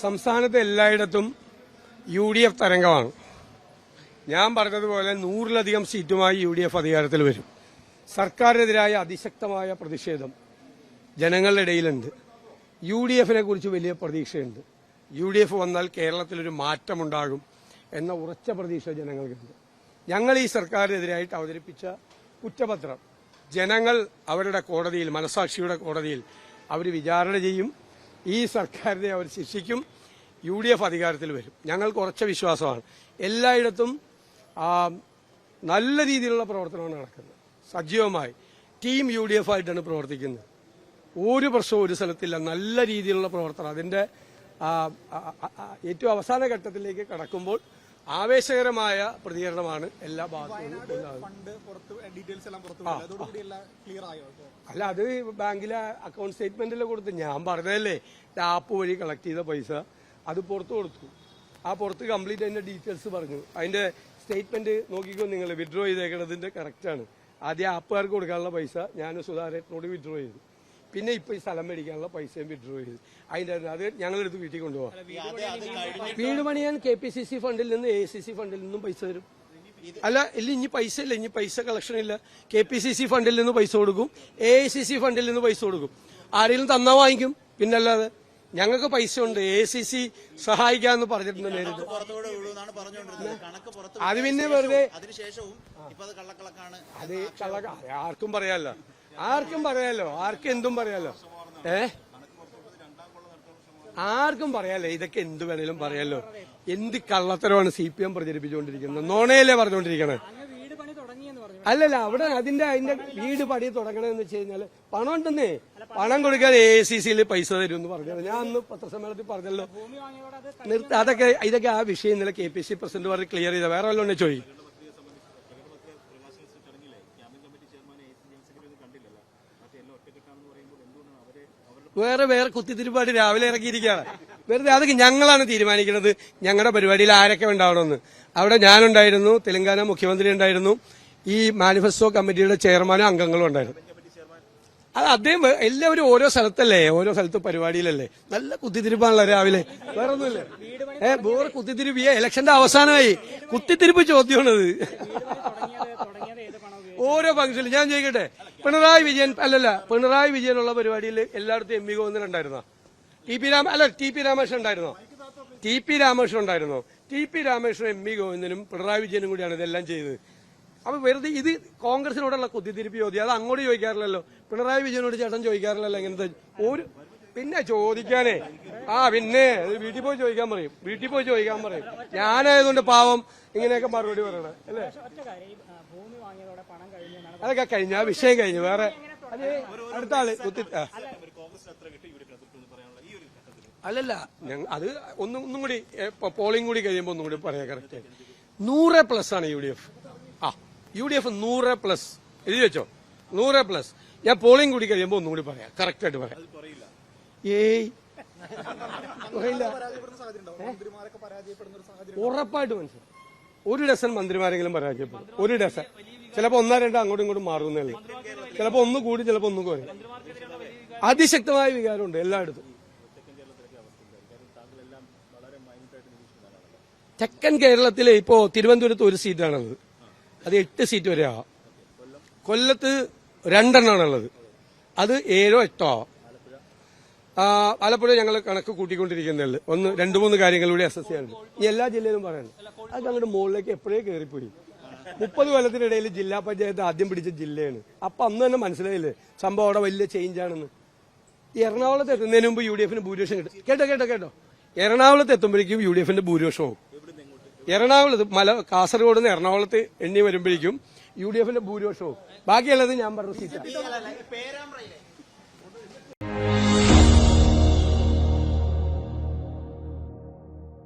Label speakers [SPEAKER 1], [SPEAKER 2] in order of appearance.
[SPEAKER 1] സംസ്ഥാനത്ത് എല്ലായിടത്തും UDF തരംഗമാണ്. ഞാൻ പറഞ്ഞതുപോലെ 100-ലധികം സീറ്റുമായി UDF അധികാരത്തിൽ വരും. സർക്കാരിനെതിരായ അതിശക്തമായ പ്രതിഷേധം ജനങ്ങളുടെ ഇടയിലുണ്ട്. UDFനെ കുറിച്ച് വലിയ പ്രതീക്ഷയുണ്ട്. UDF വന്നാൽ കേരളത്തിലൊരു മാറ്റമുണ്ടാകും എന്ന ഉറച്ച പ്രതീക്ഷ ജനങ്ങൾക്കുണ്ട്. ഞങ്ങൾ ഈ സർക്കാരിനെതിരായിട്ട് അവതരിപ്പിച്ച കുറ്റപത്രം ജനങ്ങൾ അവരുടെ കോടതിയിൽ, മനസാക്ഷിയുടെ കോടതിയിൽ അവർ വിചാരണ ചെയ്യും. ഈ സർക്കാരിനെ അവർ ശിക്ഷിക്കും. UDF അധികാരത്തിൽ വരും. ഞങ്ങൾക്ക് ഉറച്ച വിശ്വാസമാണ്. എല്ലായിടത്തും നല്ല രീതിയിലുള്ള പ്രവർത്തനമാണ് നടക്കുന്നത്. സജീവമായി ടീം UDF ആയിട്ടാണ് പ്രവർത്തിക്കുന്നത്. ഒരു പ്രശ്നവും ഒരു സ്ഥലത്തില്ല. നല്ല രീതിയിലുള്ള പ്രവർത്തനം. അതിന്റെ ഏറ്റവും അവസാന ഘട്ടത്തിലേക്ക് കടക്കുമ്പോൾ ആവേശകരമായ പ്രതികരണമാണ് എല്ലാ ഭാഗത്തും. അല്ല, അത് ബാങ്കിലെ അക്കൗണ്ട് സ്റ്റേറ്റ്മെന്റിൽ കൊടുത്ത് ഞാൻ പറഞ്ഞതല്ലേ, ആപ്പ് വഴി കളക്ട് ചെയ്ത പൈസ അത് പുറത്തു കൊടുത്തു. ആ പുറത്ത് കംപ്ലീറ്റ് അതിന്റെ ഡീറ്റെയിൽസ് പറഞ്ഞു. അതിന്റെ സ്റ്റേറ്റ്മെന്റ് നോക്കിക്കോ നിങ്ങൾ. വിഡ്രോ ചെയ്തേക്കണതിന്റെ കറക്റ്റാണ്. ആദ്യം ആപ്പുകാർക്ക് കൊടുക്കാനുള്ള പൈസ ഞാൻ സുധാരനോട് വിഡ്രോ ചെയ്തു. പിന്നെ ഇപ്പൊ ഈ സ്ഥലം മേടിക്കാനുള്ള പൈസയും വിഡ്രോ ചെയ്തു. അതിന്റെ അത് ഞങ്ങളെടുത്ത് വീട്ടിൽ കൊണ്ടുപോകാം. വീട് പണിയാൻ KPCC ഫണ്ടിൽ നിന്ന് ACC ഫണ്ടിൽ നിന്നും പൈസ തരും. അല്ല, ഇനി പൈസ ഇല്ല, ഇനി പൈസ കളക്ഷൻ ഇല്ല. KPCC ഫണ്ടിൽ നിന്ന് പൈസ കൊടുക്കും, ACC ഫണ്ടിൽ നിന്ന് പൈസ കൊടുക്കും. ആരെങ്കിലും തന്നാ വാങ്ങിക്കും. പിന്നല്ലാതെ ഞങ്ങൾക്ക് പൈസ ഉണ്ട്. ACC സഹായിക്കാന്ന് പറഞ്ഞിട്ടുണ്ട് നേരിട്ട്. അത് പിന്നെ വെറുതെ അത് ആർക്കും പറയാലോ, ആർക്കും എന്തും പറയാലോ. ആർക്കും പറയാലോ, ഇതൊക്കെ എന്ത് വേണേലും പറയാലോ. എന്ത് കള്ളത്തരമാണ് CPM പ്രചരിപ്പിച്ചുകൊണ്ടിരിക്കുന്നത്. നോണയല്ലേ പറഞ്ഞുകൊണ്ടിരിക്കണേ. അല്ലല്ല, അവിടെ അതിന്റെ വീട് പണി തുടങ്ങണമെന്ന് വെച്ച് കഴിഞ്ഞാൽ പണം ഉണ്ടെന്നേ. പണം കൊടുക്കാൻ ACCയിൽ പൈസ തരും എന്ന് പറഞ്ഞത് ഞാൻ അന്ന് പത്രസമ്മേളനത്തിൽ പറഞ്ഞല്ലോ. ഇതൊക്കെ ആ വിഷയം ഇന്നലെ KPCC പ്രസിഡന്റ് പറഞ്ഞ് ക്ലിയർ ചെയ്ത. വേറെ വല്ലതും ചോദിക്കും. വേറെ കുത്തിത്തിരിപ്പാടി രാവിലെ ഇറക്കിയിരിക്കുകയാണ്. വെറുതെ അതൊക്കെ ഞങ്ങളാണ് തീരുമാനിക്കുന്നത്. ഞങ്ങളുടെ പരിപാടിയിൽ ആരൊക്കെ ഉണ്ടാവണമെന്ന്. അവിടെ ഞാനുണ്ടായിരുന്നു, തെലങ്കാന മുഖ്യമന്ത്രി ഉണ്ടായിരുന്നു, ഈ മാനിഫെസ്റ്റോ കമ്മിറ്റിയുടെ ചെയർമാനും അംഗങ്ങളും ഉണ്ടായിരുന്നു. അത് അദ്ദേഹം എല്ലാവരും ഓരോ സ്ഥലത്തല്ലേ, ഓരോ സ്ഥലത്ത് പരിപാടിയിലല്ലേ. നല്ല കുത്തിത്തിരിപ്പാണല്ലോ രാവിലെ. വേറെ ഒന്നുമില്ലേ. വേറെ കുത്തിത്തിരിപ്പ്. ഇലക്ഷന്റെ അവസാനമായി കുത്തിത്തിരിപ്പ് ചോദ്യമാണത്. ഓരോ ഫംഗ്ഷനിലും ഞാൻ ചോദിക്കട്ടെ, പിണറായി വിജയനുള്ള പരിപാടിയിൽ എല്ലായിടത്തും MV ഗോവിന്ദൻ ഉണ്ടായിരുന്നോ? TP രാമകൃഷ്ണൻ ഉണ്ടായിരുന്നോ? TP രാമകൃഷ്ണൻ MV ഗോവിന്ദനും പിണറായി വിജയനും കൂടിയാണ് ഇതെല്ലാം ചെയ്തത്. അപ്പൊ വെറുതെ ഇത് കോൺഗ്രസിനോടുള്ള കുത്തിത്തിരിപ്പ് ചോദ്യം. അത് അങ്ങോട്ട് ചോദിക്കാറില്ലല്ലോ. പിണറായി വിജയനോട് ചേട്ടൻ ചോദിക്കാറില്ലല്ലോ എങ്ങനത്തെ ഒരു. പിന്നെ ചോദിക്കാനേ പിന്നെ വീട്ടിൽ പോയി ചോദിക്കാൻ പറയും. ഞാനായതുകൊണ്ട് പാവം ഇങ്ങനെയൊക്കെ മറുപടി പറയണേ അല്ലേ. അതൊക്കെ കഴിഞ്ഞ വിഷയം കഴിഞ്ഞു. വേറെ അടുത്ത ആള് അല്ലല്ല, അത് ഒന്നും കൂടി പോളിംഗ് കൂടി കഴിയുമ്പോൾ ഒന്നും കൂടി പറയാം. കറക്റ്റ് 100+ ആണ് UDF. UDF 100+. എഴുതി വെച്ചോ, 100+. ഞാൻ പോളിംഗ് കൂടി കഴിയുമ്പോൾ ഒന്നും കൂടി പറയാം. കറക്റ്റായിട്ട് പറയാം. ഉറപ്പായിട്ട് മനസ്സിലായി. 1 ഡസൻ മന്ത്രിമാരെങ്കിലും പരാജയപ്പെടും. 1 ഡസൻ. ചിലപ്പോ 1-2 അങ്ങോട്ടും ഇങ്ങോട്ടും മാറുന്നേ. ചിലപ്പോ ഒന്ന് കൂടി, ചിലപ്പോ ഒന്നും കുറയും. അതിശക്തമായ വികാരമുണ്ട് എല്ലായിടത്തും. തെക്കൻ കേരളത്തിലെ ഇപ്പോ തിരുവനന്തപുരത്ത് 1 സീറ്റാണുള്ളത്. അത് 8 സീറ്റ് വരെ ആവാം. കൊല്ലത്ത് 2 എണ്ണമാണുള്ളത്. അത് 7-8 ആവാം. ആലപ്പുഴ ഞങ്ങൾ കണക്ക് കൂട്ടിക്കൊണ്ടിരിക്കുന്നുള്ളു. 2-3 കാര്യങ്ങൾ കൂടി അസസ് ചെയ്യാനുണ്ട്. ഈ എല്ലാ ജില്ലയിലും പറയണം. അത് അങ്ങോട്ട് മുകളിലേക്ക് എപ്പോഴേ കയറിപ്പോയി. 30 കൊല്ലത്തിനിടയിൽ ജില്ലാ പഞ്ചായത്ത് ആദ്യം പിടിച്ച ജില്ലയാണ്. അപ്പൊ അന്ന് തന്നെ മനസ്സിലായില്ലേ സംഭവം അവിടെ വലിയ ചേഞ്ച് ആണെന്ന്. എറണാകുളത്ത് എത്തുന്നതിന് മുമ്പ് UDFന് ഭൂരിപക്ഷം കിട്ടും. കേട്ടോ എറണാകുളത്ത് എത്തുമ്പോഴേക്കും UDFന്റെ ഭൂരിപക്ഷവും. എറണാകുളത്ത് കാസർഗോഡ് നിന്ന് എറണാകുളത്ത് എണ്ണി വരുമ്പോഴേക്കും UDFന്റെ ഭൂരിപക്ഷവും. ബാക്കിയുള്ളത് ഞാൻ പറഞ്ഞ സീറ്റാണ്.